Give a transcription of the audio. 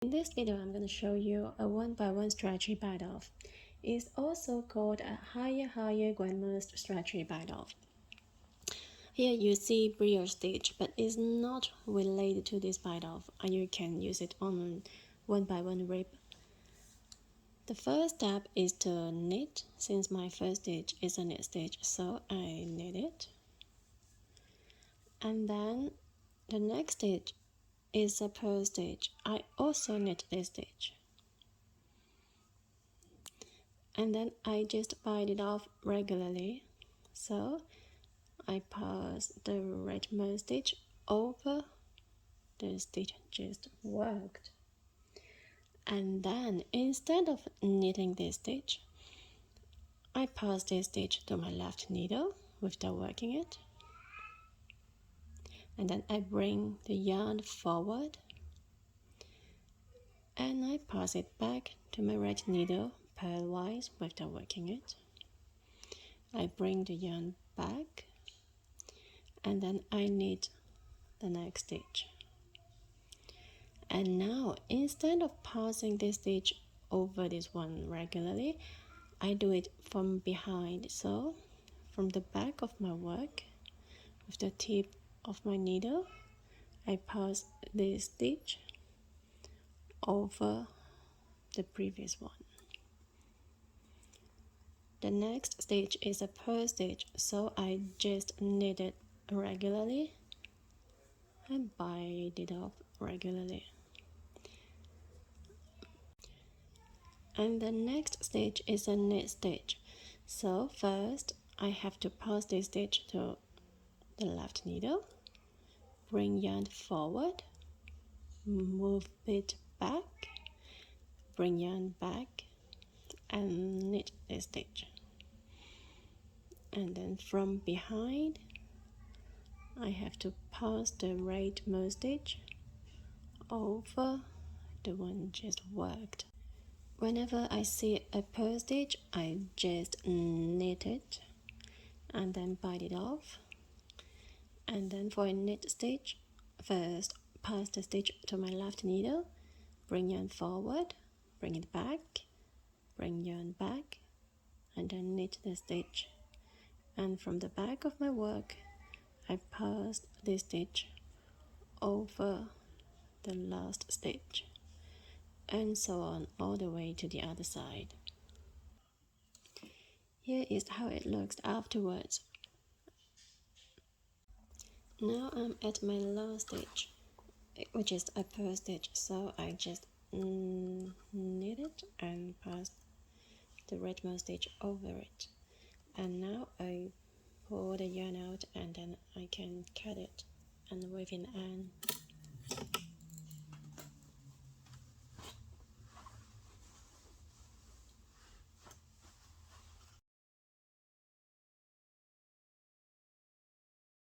In this video, I'm going to show you a 1x1 stretchy bite-off. It's also called a Hiya Hiya Grandma's stretchy bite-off. Here you see brioche stitch, but it's not related to this bite-off, and you can use it on 1x1 rib. The first step is to knit. Since my first stitch is a knit stitch, so I knit it. And then the next stitch is a purl stitch. I also knit this stitch. And then I just bite it off regularly. So I pass the rightmost stitch over the stitch just worked. And then instead of knitting this stitch, I pass this stitch to my left needle without working it. And then I bring the yarn forward and I pass it back to my right needle purlwise without working it. I bring the yarn back and then I knit the next stitch. And now instead of passing this stitch over this one regularly, I do it from behind. So from the back of my work with the tip of my needle, I pass this stitch over the previous one. The next stitch is a purl stitch, so I just knit it regularly and bite it off regularly. And the next stitch is a knit stitch, so first I have to pass this stitch to the left needle, bring yarn forward, move it back, bring yarn back and knit this stitch. And then from behind I have to pass the rightmost stitch over the one just worked. Whenever I see a purl stitch, I just knit it and then bite it off. And then for a knit stitch, first pass the stitch to my left needle, bring yarn forward, bring it back, bring yarn back, and then knit the stitch. And from the back of my work, I pass this stitch over the last stitch, and so on all the way to the other side. Here is how it looks afterwards. Now I'm at my last stitch, which is a purl stitch, so I just knit it and pass the rightmost stitch over it. And now I pull the yarn out and then I can cut it and weave in an